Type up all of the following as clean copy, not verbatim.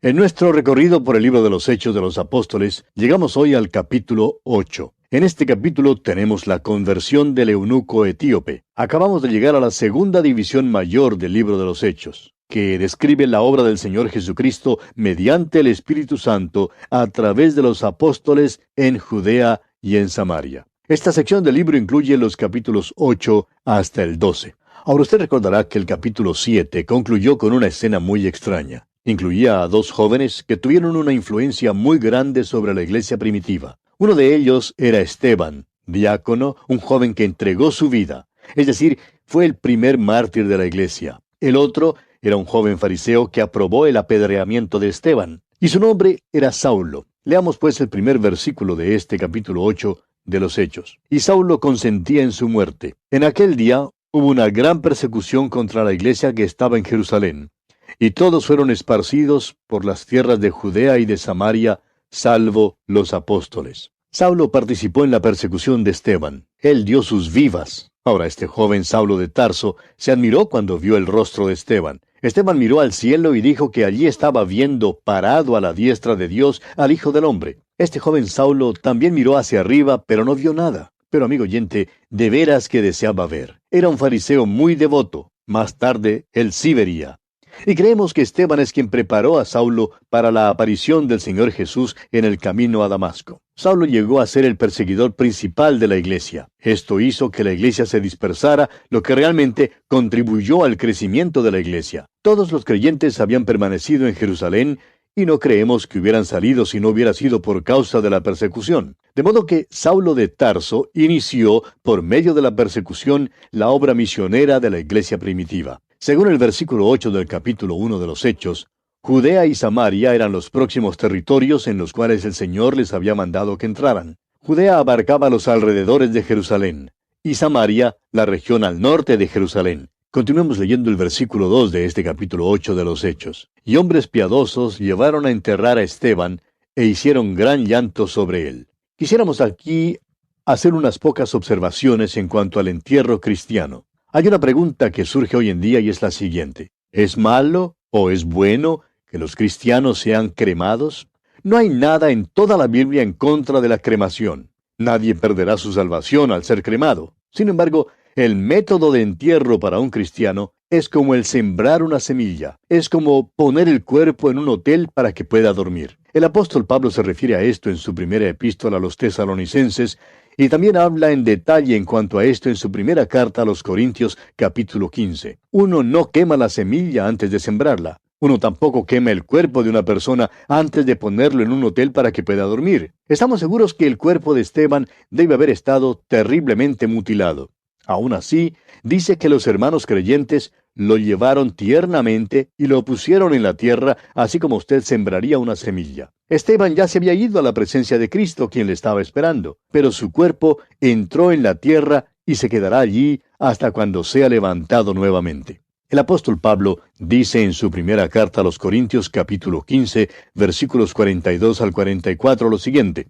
En nuestro recorrido por el libro de los Hechos de los Apóstoles, llegamos hoy al capítulo 8. En este capítulo tenemos la conversión del eunuco etíope. Acabamos de llegar a la segunda división mayor del libro de los Hechos, que describe la obra del Señor Jesucristo mediante el Espíritu Santo a través de los apóstoles en Judea y en Samaria. Esta sección del libro incluye los capítulos 8 hasta el 12. Ahora usted recordará que el capítulo 7 concluyó con una escena muy extraña. Incluía a dos jóvenes que tuvieron una influencia muy grande sobre la iglesia primitiva. Uno de ellos era Esteban, diácono, un joven que entregó su vida. Es decir, fue el primer mártir de la iglesia. El otro era un joven fariseo que aprobó el apedreamiento de Esteban. Y su nombre era Saulo. Leamos pues el primer versículo de este capítulo 8 de los Hechos. Y Saulo consentía en su muerte. En aquel día hubo una gran persecución contra la iglesia que estaba en Jerusalén. Y todos fueron esparcidos por las tierras de Judea y de Samaria, salvo los apóstoles. Saulo participó en la persecución de Esteban. Él dio sus vivas. Ahora, este joven Saulo de Tarso se admiró cuando vio el rostro de Esteban. Esteban miró al cielo y dijo que allí estaba viendo parado a la diestra de Dios al Hijo del Hombre. Este joven Saulo también miró hacia arriba, pero no vio nada. Pero, amigo oyente, de veras que deseaba ver. Era un fariseo muy devoto. Más tarde, él sí vería. Y creemos que Esteban es quien preparó a Saulo para la aparición del Señor Jesús en el camino a Damasco. Saulo llegó a ser el perseguidor principal de la iglesia. Esto hizo que la iglesia se dispersara, lo que realmente contribuyó al crecimiento de la iglesia. Todos los creyentes habían permanecido en Jerusalén y no creemos que hubieran salido si no hubiera sido por causa de la persecución. De modo que Saulo de Tarso inició, por medio de la persecución, la obra misionera de la iglesia primitiva. Según el versículo 8 del capítulo 1 de los Hechos, Judea y Samaria eran los próximos territorios en los cuales el Señor les había mandado que entraran. Judea abarcaba los alrededores de Jerusalén, y Samaria la región al norte de Jerusalén. Continuemos leyendo el versículo 2 de este capítulo 8 de los Hechos. Y hombres piadosos llevaron a enterrar a Esteban, e hicieron gran llanto sobre él. Quisiéramos aquí hacer unas pocas observaciones en cuanto al entierro cristiano. Hay una pregunta que surge hoy en día y es la siguiente. ¿Es malo o es bueno que los cristianos sean cremados? No hay nada en toda la Biblia en contra de la cremación. Nadie perderá su salvación al ser cremado. Sin embargo, el método de entierro para un cristiano es como el sembrar una semilla. Es como poner el cuerpo en un hotel para que pueda dormir. El apóstol Pablo se refiere a esto en su primera epístola a los tesalonicenses, y también habla en detalle en cuanto a esto en su primera carta a los Corintios, capítulo 15. Uno no quema la semilla antes de sembrarla. Uno tampoco quema el cuerpo de una persona antes de ponerlo en un hotel para que pueda dormir. Estamos seguros que el cuerpo de Esteban debe haber estado terriblemente mutilado. Aún así, dice que los hermanos creyentes lo llevaron tiernamente y lo pusieron en la tierra, así como usted sembraría una semilla. Esteban ya se había ido a la presencia de Cristo, quien le estaba esperando, pero su cuerpo entró en la tierra y se quedará allí hasta cuando sea levantado nuevamente. El apóstol Pablo dice en su primera carta a los Corintios, capítulo 15, versículos 42 al 44, lo siguiente.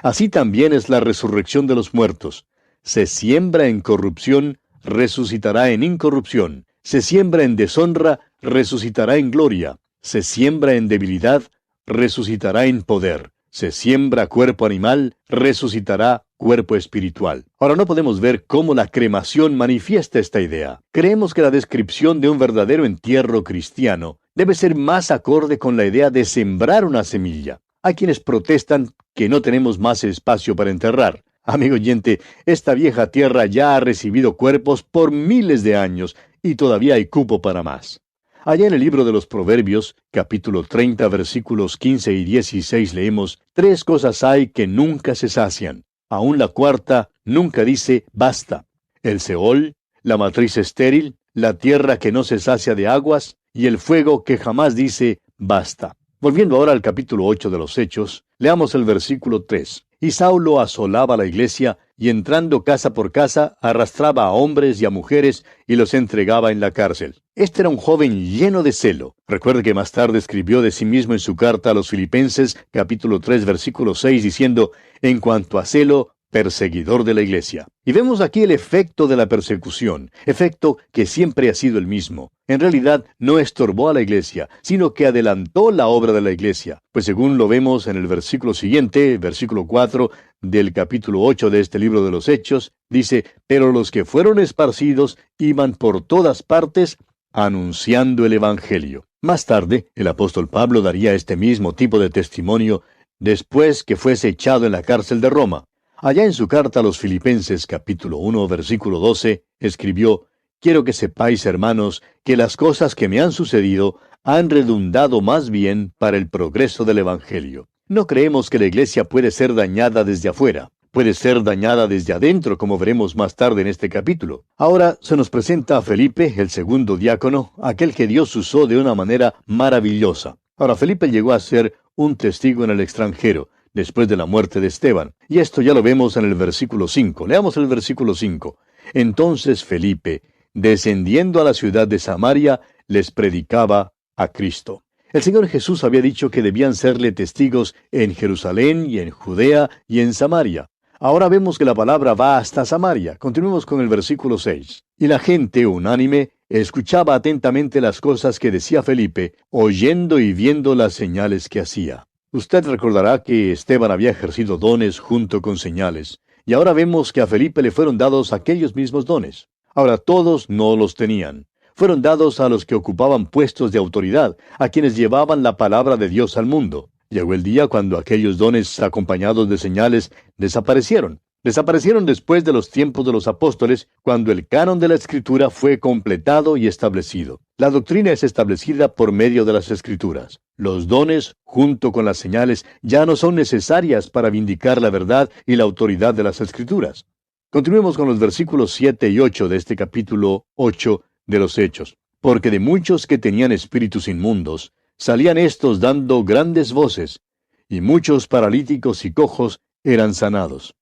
Así también es la resurrección de los muertos. Se siembra en corrupción, resucitará en incorrupción. Se siembra en deshonra, resucitará en gloria. Se siembra en debilidad, resucitará en poder. Se siembra cuerpo animal, resucitará cuerpo espiritual. Ahora no podemos ver cómo la cremación manifiesta esta idea. Creemos que la descripción de un verdadero entierro cristiano debe ser más acorde con la idea de sembrar una semilla. Hay quienes protestan que no tenemos más espacio para enterrar. Amigo oyente, esta vieja tierra ya ha recibido cuerpos por miles de años y todavía hay cupo para más. Allá en el libro de los Proverbios, capítulo 30, versículos 15 y 16, leemos, 3 cosas hay que nunca se sacian. Aún la cuarta nunca dice basta. El Seol, la matriz estéril, la tierra que no se sacia de aguas, y el fuego que jamás dice basta. Volviendo ahora al capítulo 8 de los Hechos, leamos el versículo 3. Y Saulo asolaba la iglesia, y entrando casa por casa, arrastraba a hombres y a mujeres, y los entregaba en la cárcel. Este era un joven lleno de celo. Recuerde que más tarde escribió de sí mismo en su carta a los Filipenses, capítulo 3, versículo 6, diciendo, en cuanto a celo, perseguidor de la iglesia. Y vemos aquí el efecto de la persecución, efecto que siempre ha sido el mismo. En realidad no estorbó a la iglesia, sino que adelantó la obra de la iglesia. Pues según lo vemos en el versículo siguiente, versículo 4 del capítulo 8 de este libro de los Hechos, dice, pero los que fueron esparcidos iban por todas partes anunciando el Evangelio. Más tarde, el apóstol Pablo daría este mismo tipo de testimonio después que fuese echado en la cárcel de Roma. Allá en su carta a los Filipenses, capítulo 1, versículo 12, escribió, quiero que sepáis, hermanos, que las cosas que me han sucedido han redundado más bien para el progreso del Evangelio. No creemos que la iglesia puede ser dañada desde afuera. Puede ser dañada desde adentro, como veremos más tarde en este capítulo. Ahora se nos presenta a Felipe, el segundo diácono, aquel que Dios usó de una manera maravillosa. Ahora, Felipe llegó a ser un testigo en el extranjero, después de la muerte de Esteban. Y esto ya lo vemos en el versículo 5. Leamos el versículo 5. Entonces Felipe, descendiendo a la ciudad de Samaria, les predicaba a Cristo. El Señor Jesús había dicho que debían serle testigos en Jerusalén y en Judea y en Samaria. Ahora vemos que la palabra va hasta Samaria. Continuemos con el versículo 6. Y la gente, unánime, escuchaba atentamente las cosas que decía Felipe, oyendo y viendo las señales que hacía. Usted recordará que Esteban había ejercido dones junto con señales, y ahora vemos que a Felipe le fueron dados aquellos mismos dones. Ahora todos no los tenían. Fueron dados a los que ocupaban puestos de autoridad, a quienes llevaban la palabra de Dios al mundo. Llegó el día cuando aquellos dones acompañados de señales desaparecieron. Desaparecieron después de los tiempos de los apóstoles, cuando el canon de la Escritura fue completado y establecido. La doctrina es establecida por medio de las Escrituras. Los dones, junto con las señales, ya no son necesarias para vindicar la verdad y la autoridad de las Escrituras. Continuemos con los versículos 7 y 8 de este capítulo 8 de los Hechos. Porque de muchos que tenían espíritus inmundos, salían éstos dando grandes voces, y muchos paralíticos y cojos eran sanados.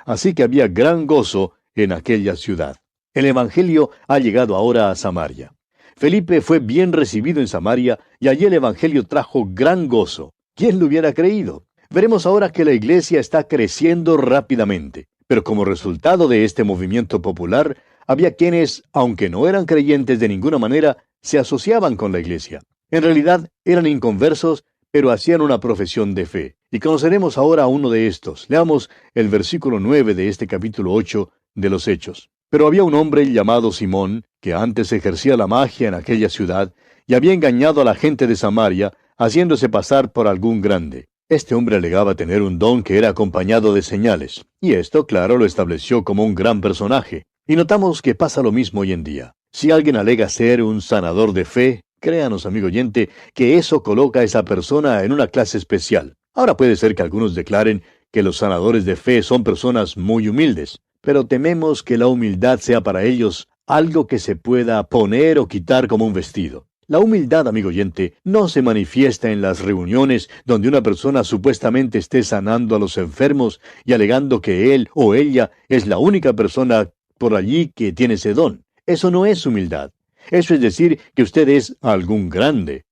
Así que había gran gozo en aquella ciudad. El Evangelio ha llegado ahora a Samaria. Felipe fue bien recibido en Samaria, y allí el Evangelio trajo gran gozo. ¿Quién lo hubiera creído? Veremos ahora que la iglesia está creciendo rápidamente. Pero como resultado de este movimiento popular, había quienes, aunque no eran creyentes de ninguna manera, se asociaban con la iglesia. En realidad eran inconversos, pero hacían una profesión de fe. Y conoceremos ahora a uno de estos. Leamos el versículo 9 de este capítulo 8 de los Hechos. Pero había un hombre llamado Simón, que antes ejercía la magia en aquella ciudad, y había engañado a la gente de Samaria, haciéndose pasar por algún grande. Este hombre alegaba tener un don que era acompañado de señales, y esto, claro, lo estableció como un gran personaje. Y notamos que pasa lo mismo hoy en día. Si alguien alega ser un sanador de fe, créanos, amigo oyente, que eso coloca a esa persona en una clase especial. Ahora puede ser que algunos declaren que los sanadores de fe son personas muy humildes, pero tememos que la humildad sea para ellos algo que se pueda poner o quitar como un vestido. La humildad, amigo oyente, no se manifiesta en las reuniones donde una persona supuestamente esté sanando a los enfermos y alegando que él o ella es la única persona por allí que tiene ese don. Eso no es humildad. Eso es decir que usted es algún grande.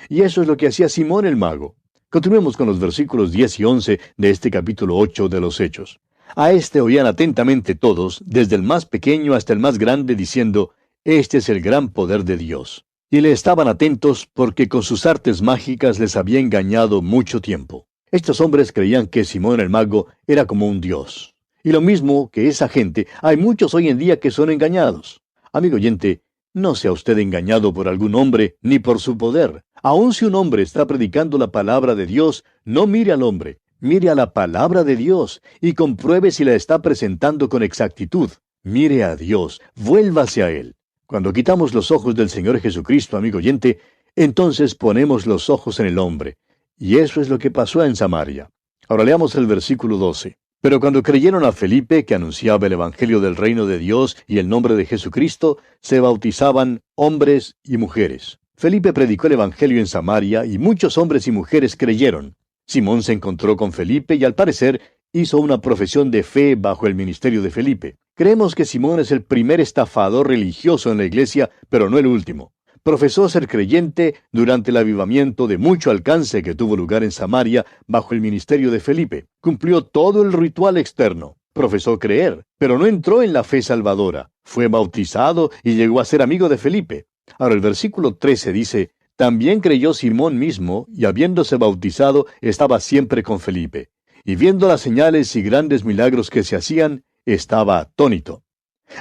Y eso es lo que hacía Simón el mago. Continuemos con los versículos 10 y 11 de este capítulo 8 de los Hechos. A este oían atentamente todos, desde el más pequeño hasta el más grande, diciendo, este es el gran poder de Dios. Y le estaban atentos porque con sus artes mágicas les había engañado mucho tiempo. Estos hombres creían que Simón el mago era como un dios. Y lo mismo que esa gente, hay muchos hoy en día que son engañados. Amigo oyente, no sea usted engañado por algún hombre ni por su poder. Aun si un hombre está predicando la palabra de Dios, no mire al hombre, mire a la palabra de Dios y compruebe si la está presentando con exactitud. Mire a Dios, vuélvase a Él. Cuando quitamos los ojos del Señor Jesucristo, amigo oyente, entonces ponemos los ojos en el hombre. Y eso es lo que pasó en Samaria. Ahora leamos el versículo 12. Pero cuando creyeron a Felipe, que anunciaba el Evangelio del reino de Dios y el nombre de Jesucristo, se bautizaban hombres y mujeres. Felipe predicó el Evangelio en Samaria y muchos hombres y mujeres creyeron. Simón se encontró con Felipe y al parecer hizo una profesión de fe bajo el ministerio de Felipe. Creemos que Simón es el primer estafador religioso en la iglesia, pero no el último. Profesó ser creyente durante el avivamiento de mucho alcance que tuvo lugar en Samaria bajo el ministerio de Felipe. Cumplió todo el ritual externo. profesó creer, pero no entró en la fe salvadora. Fue bautizado y llegó a ser amigo de Felipe. Ahora el versículo 13 dice, también creyó Simón mismo, y habiéndose bautizado, estaba siempre con Felipe. Y viendo las señales y grandes milagros que se hacían, estaba atónito.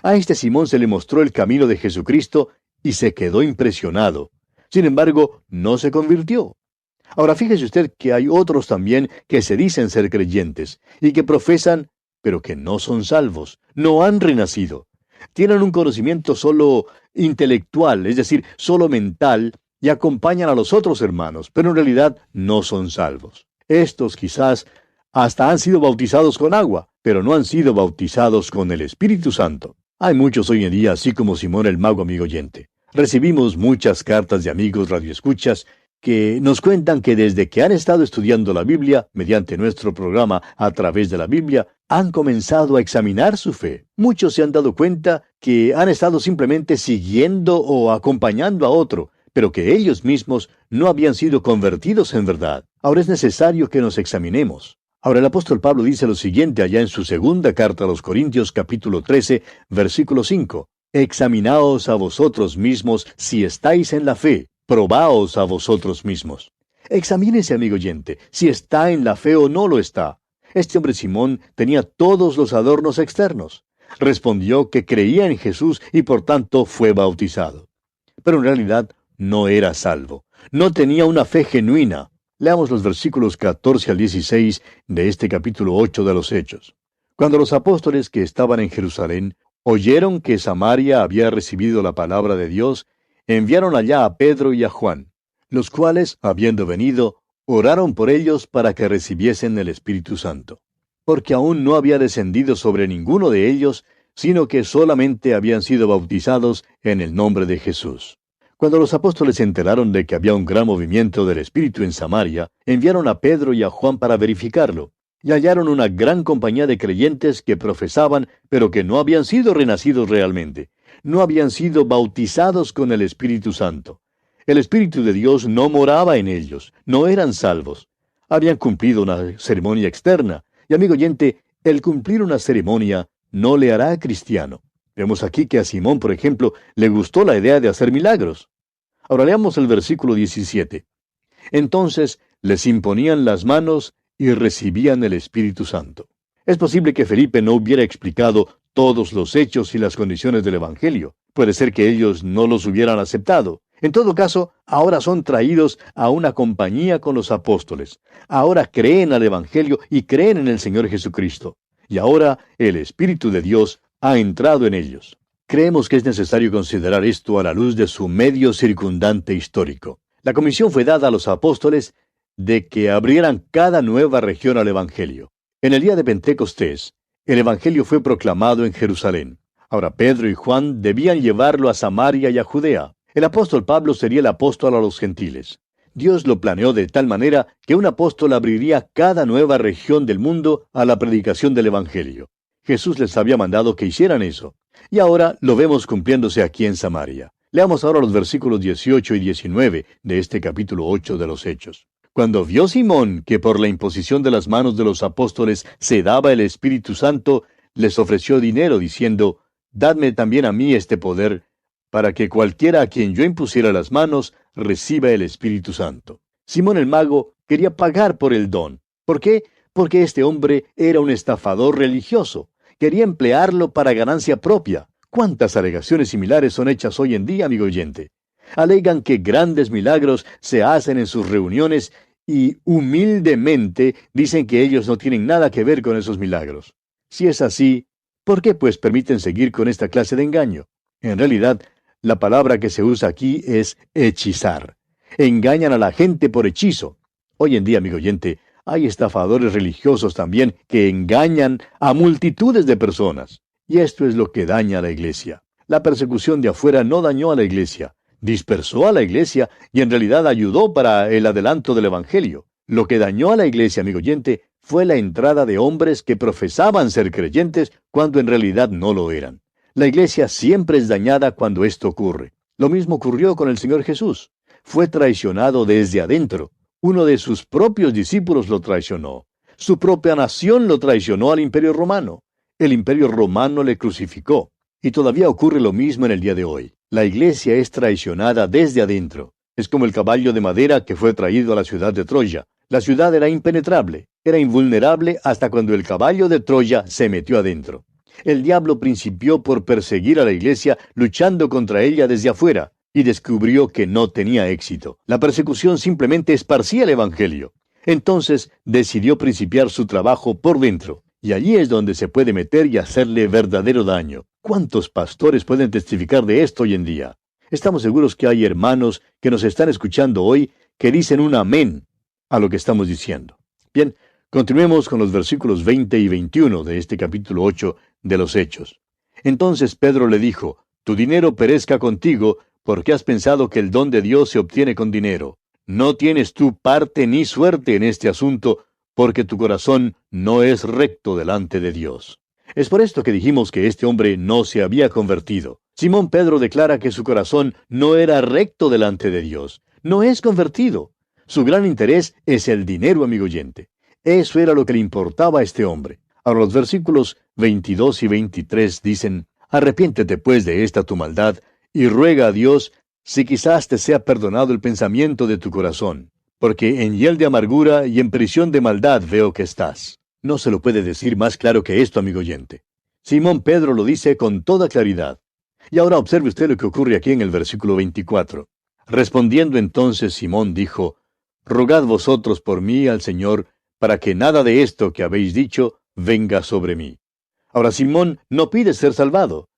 A este Simón se le mostró el camino de Jesucristo y se quedó impresionado. Sin embargo, no se convirtió. Ahora fíjese usted que hay otros también que se dicen ser creyentes y que profesan, pero que no son salvos, no han renacido. Tienen un conocimiento solo intelectual, es decir, solo mental, y acompañan a los otros hermanos, pero en realidad no son salvos. Estos quizás hasta han sido bautizados con agua, pero no han sido bautizados con el Espíritu Santo. Hay muchos hoy en día, así como Simón el Mago, amigo oyente. Recibimos muchas cartas de amigos radioescuchas que nos cuentan que desde que han estado estudiando la Biblia, mediante nuestro programa A través de la Biblia, han comenzado a examinar su fe. Muchos se han dado cuenta que han estado simplemente siguiendo o acompañando a otro, pero que ellos mismos no habían sido convertidos en verdad. Ahora es necesario que nos examinemos. Ahora el apóstol Pablo dice lo siguiente allá en su segunda carta a los Corintios, capítulo 13, versículo 5. Examinaos a vosotros mismos si estáis en la fe. Probaos a vosotros mismos. Examínese, amigo oyente, si está en la fe o no lo está. Este hombre Simón tenía todos los adornos externos. Respondió que creía en Jesús y por tanto fue bautizado. Pero en realidad no era salvo. No tenía una fe genuina. Leamos los versículos 14 al 16 de este capítulo 8 de los Hechos. Cuando los apóstoles que estaban en Jerusalén oyeron que Samaria había recibido la palabra de Dios, enviaron allá a Pedro y a Juan, los cuales, habiendo venido, oraron por ellos para que recibiesen el Espíritu Santo, porque aún no había descendido sobre ninguno de ellos, sino que solamente habían sido bautizados en el nombre de Jesús. Cuando los apóstoles se enteraron de que había un gran movimiento del Espíritu en Samaria, enviaron a Pedro y a Juan para verificarlo, y hallaron una gran compañía de creyentes que profesaban, pero que no habían sido renacidos realmente. No habían sido bautizados con el Espíritu Santo. El Espíritu de Dios no moraba en ellos, no eran salvos. Habían cumplido una ceremonia externa, y amigo oyente, el cumplir una ceremonia no le hará cristiano. Vemos aquí que a Simón, por ejemplo, le gustó la idea de hacer milagros. Ahora leamos el versículo 17. Entonces les imponían las manos y recibían el Espíritu Santo. Es posible que Felipe no hubiera explicado todos los hechos y las condiciones del Evangelio. Puede ser que ellos no los hubieran aceptado. En todo caso, ahora son traídos a una compañía con los apóstoles. Ahora creen al Evangelio y creen en el Señor Jesucristo. Y ahora el Espíritu de Dios ha entrado en ellos. Creemos que es necesario considerar esto a la luz de su medio circundante histórico. La comisión fue dada a los apóstoles de que abrieran cada nueva región al Evangelio. En el día de Pentecostés, el Evangelio fue proclamado en Jerusalén. Ahora Pedro y Juan debían llevarlo a Samaria y a Judea. El apóstol Pablo sería el apóstol a los gentiles. Dios lo planeó de tal manera que un apóstol abriría cada nueva región del mundo a la predicación del Evangelio. Jesús les había mandado que hicieran eso. Y ahora lo vemos cumpliéndose aquí en Samaria. Leamos ahora los versículos 18 y 19 de este capítulo 8 de los Hechos. Cuando vio Simón que por la imposición de las manos de los apóstoles se daba el Espíritu Santo, les ofreció dinero, diciendo, «Dadme también a mí este poder, para que cualquiera a quien yo impusiera las manos reciba el Espíritu Santo». Simón el mago quería pagar por el don. ¿Por qué? Porque este hombre era un estafador religioso. Quería emplearlo para ganancia propia. ¿Cuántas alegaciones similares son hechas hoy en día, amigo oyente? Alegan que grandes milagros se hacen en sus reuniones y humildemente dicen que ellos no tienen nada que ver con esos milagros. Si es así, ¿por qué pues permiten seguir con esta clase de engaño? En realidad, la palabra que se usa aquí es hechizar. Engañan a la gente por hechizo. Hoy en día, amigo oyente, hay estafadores religiosos también que engañan a multitudes de personas. Y esto es lo que daña a la iglesia. La persecución de afuera no dañó a la iglesia. Dispersó a la iglesia y en realidad ayudó para el adelanto del Evangelio. Lo que dañó a la iglesia, amigo oyente, fue la entrada de hombres que profesaban ser creyentes cuando en realidad no lo eran. La iglesia siempre es dañada cuando esto ocurre. Lo mismo ocurrió con el Señor Jesús. Fue traicionado desde adentro. Uno de sus propios discípulos lo traicionó. Su propia nación lo traicionó al Imperio Romano. El imperio romano le crucificó. Y todavía ocurre lo mismo en el día de hoy. La iglesia es traicionada desde adentro. Es como el caballo de madera que fue traído a la ciudad de Troya. La ciudad era impenetrable, era invulnerable hasta cuando el caballo de Troya se metió adentro. El diablo principió por perseguir a la iglesia luchando contra ella desde afuera, y descubrió que no tenía éxito. La persecución simplemente esparcía el evangelio. Entonces decidió principiar su trabajo por dentro, y allí es donde se puede meter y hacerle verdadero daño. ¿Cuántos pastores pueden testificar de esto hoy en día? Estamos seguros que hay hermanos que nos están escuchando hoy que dicen un amén a lo que estamos diciendo. Bien, continuemos con los versículos 20 y 21 de este capítulo 8 de los Hechos. Entonces Pedro le dijo: tu dinero perezca contigo, porque has pensado que el don de Dios se obtiene con dinero. No tienes tú parte ni suerte en este asunto, porque tu corazón no es recto delante de Dios. Es por esto que dijimos que este hombre no se había convertido. Simón Pedro declara que su corazón no era recto delante de Dios. No es convertido. Su gran interés es el dinero, amigo oyente. Eso era lo que le importaba a este hombre. Ahora los versículos 22 y 23 dicen: arrepiéntete pues de esta tu maldad, y ruega a Dios si quizás te sea perdonado el pensamiento de tu corazón, porque en hiel de amargura y en prisión de maldad veo que estás. No se lo puede decir más claro que esto, amigo oyente. Simón Pedro lo dice con toda claridad. Y ahora observe usted lo que ocurre aquí en el versículo 24. Respondiendo entonces Simón dijo: rogad vosotros por mí al Señor, para que nada de esto que habéis dicho venga sobre mí. Ahora Simón no pide ser salvado.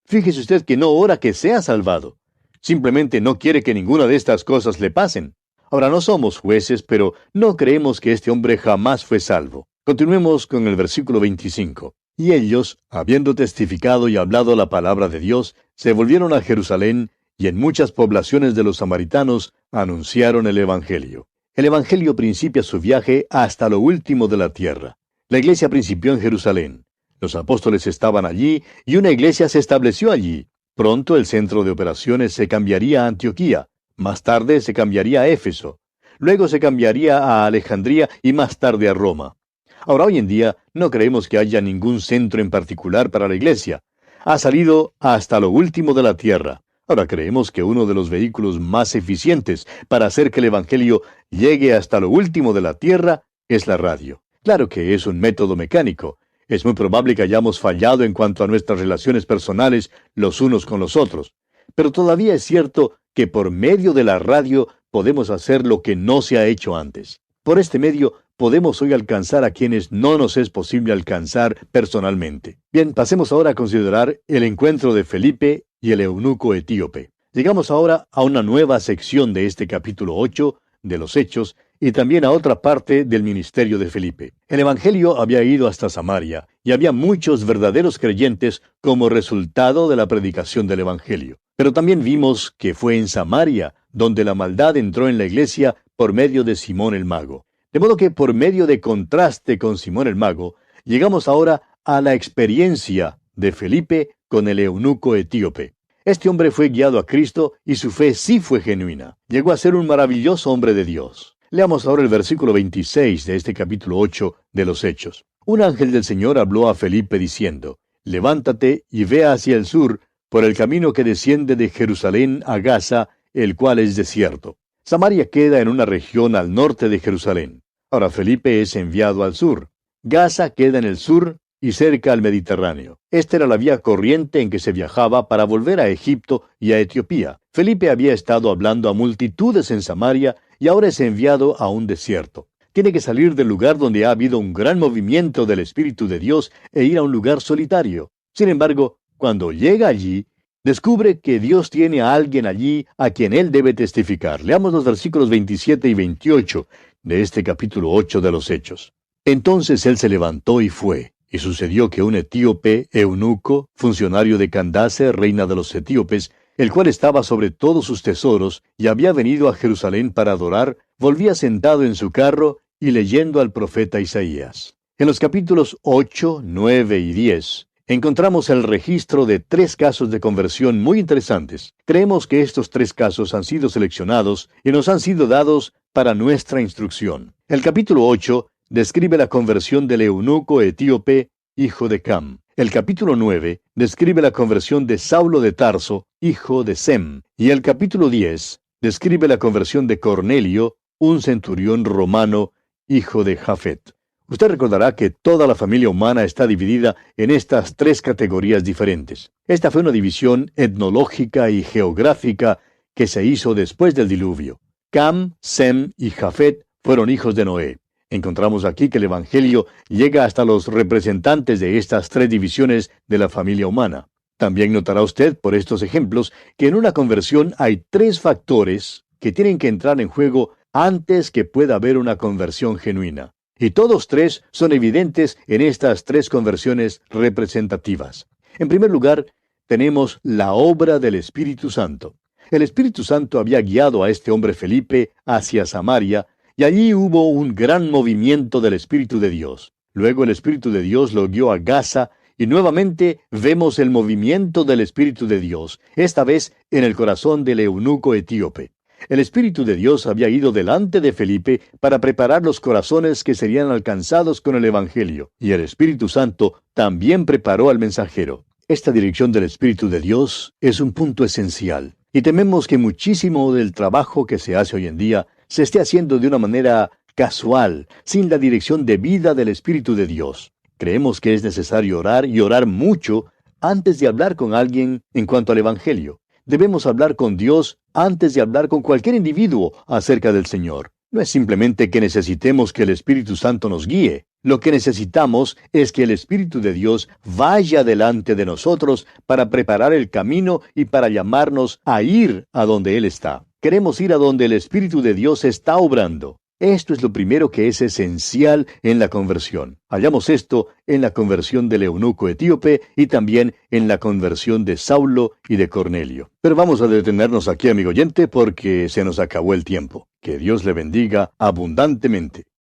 Fíjese usted que no ora que sea salvado. Simplemente no quiere que ninguna de estas cosas le pasen. Ahora no somos jueces, pero no creemos que este hombre jamás fue salvo. Continuemos con el versículo 25. Y ellos, habiendo testificado y hablado la palabra de Dios, se volvieron a Jerusalén, y en muchas poblaciones de los samaritanos anunciaron el Evangelio. El Evangelio principia su viaje hasta lo último de la tierra. La iglesia principió en Jerusalén. Los apóstoles estaban allí, y una iglesia se estableció allí. Pronto el centro de operaciones se cambiaría a Antioquía. Más tarde se cambiaría a Éfeso. Luego se cambiaría a Alejandría y más tarde a Roma. Ahora, hoy en día, no creemos que haya ningún centro en particular para la iglesia. Ha salido hasta lo último de la tierra. Ahora creemos que uno de los vehículos más eficientes para hacer que el Evangelio llegue hasta lo último de la tierra es la radio. Claro que es un método mecánico. Es muy probable que hayamos fallado en cuanto a nuestras relaciones personales los unos con los otros. Pero todavía es cierto que por medio de la radio podemos hacer lo que no se ha hecho antes. Por este medio podemos hoy alcanzar a quienes no nos es posible alcanzar personalmente. Bien, pasemos ahora a considerar el encuentro de Felipe y el eunuco etíope. Llegamos ahora a una nueva sección de este capítulo 8 de los Hechos y también a otra parte del ministerio de Felipe. El Evangelio había ido hasta Samaria y había muchos verdaderos creyentes como resultado de la predicación del Evangelio. Pero también vimos que fue en Samaria donde la maldad entró en la iglesia por medio de Simón el Mago. De modo que por medio de contraste con Simón el Mago, llegamos ahora a la experiencia de Felipe con el eunuco etíope. Este hombre fue guiado a Cristo y su fe sí fue genuina. Llegó a ser un maravilloso hombre de Dios. Leamos ahora el versículo 26 de este capítulo 8 de los Hechos. Un ángel del Señor habló a Felipe diciendo: levántate y ve hacia el sur, por el camino que desciende de Jerusalén a Gaza, el cual es desierto. Samaria queda en una región al norte de Jerusalén. Ahora Felipe es enviado al sur. Gaza queda en el sur y cerca al Mediterráneo. Esta era la vía corriente en que se viajaba para volver a Egipto y a Etiopía. Felipe había estado hablando a multitudes en Samaria y ahora es enviado a un desierto. Tiene que salir del lugar donde ha habido un gran movimiento del Espíritu de Dios e ir a un lugar solitario. Sin embargo, cuando llega allí, descubre que Dios tiene a alguien allí a quien él debe testificar. Leamos los versículos 27 y 28 de este capítulo 8 de los Hechos. Entonces él se levantó y fue. Y sucedió que un etíope, eunuco, funcionario de Candace, reina de los etíopes, el cual estaba sobre todos sus tesoros, y había venido a Jerusalén para adorar, volvía sentado en su carro y leyendo al profeta Isaías. En los capítulos 8, 9 y 10, encontramos el registro de 3 casos de conversión muy interesantes. Creemos que estos 3 casos han sido seleccionados y nos han sido dados para nuestra instrucción. El capítulo 8 describe la conversión del eunuco etíope hijo de Cam. El capítulo 9 describe la conversión de Saulo de Tarso, hijo de Sem. Y el capítulo 10 describe la conversión de Cornelio, un centurión romano, hijo de Jafet. Usted recordará que toda la familia humana está dividida en estas tres categorías diferentes. Esta fue una división etnológica y geográfica que se hizo después del diluvio. Cam, Sem y Jafet fueron hijos de Noé. Encontramos aquí que el Evangelio llega hasta los representantes de estas tres divisiones de la familia humana. También notará usted por estos ejemplos que en una conversión hay tres factores que tienen que entrar en juego antes que pueda haber una conversión genuina. Y todos tres son evidentes en estas tres conversiones representativas. En primer lugar, tenemos la obra del Espíritu Santo. El Espíritu Santo había guiado a este hombre Felipe hacia Samaria, y allí hubo un gran movimiento del Espíritu de Dios. Luego el Espíritu de Dios lo guió a Gaza, y nuevamente vemos el movimiento del Espíritu de Dios, esta vez en el corazón del eunuco etíope. El Espíritu de Dios había ido delante de Felipe para preparar los corazones que serían alcanzados con el Evangelio, y el Espíritu Santo también preparó al mensajero. Esta dirección del Espíritu de Dios es un punto esencial, y tememos que muchísimo del trabajo que se hace hoy en día se esté haciendo de una manera casual, sin la dirección debida del Espíritu de Dios. Creemos que es necesario orar y orar mucho antes de hablar con alguien en cuanto al Evangelio. Debemos hablar con Dios antes de hablar con cualquier individuo acerca del Señor. No es simplemente que necesitemos que el Espíritu Santo nos guíe. Lo que necesitamos es que el Espíritu de Dios vaya delante de nosotros para preparar el camino y para llamarnos a ir a donde Él está. Queremos ir a donde el Espíritu de Dios está obrando. Esto es lo primero que es esencial en la conversión. Hallamos esto en la conversión del eunuco etíope y también en la conversión de Saulo y de Cornelio. Pero vamos a detenernos aquí, amigo oyente, porque se nos acabó el tiempo. Que Dios le bendiga abundantemente.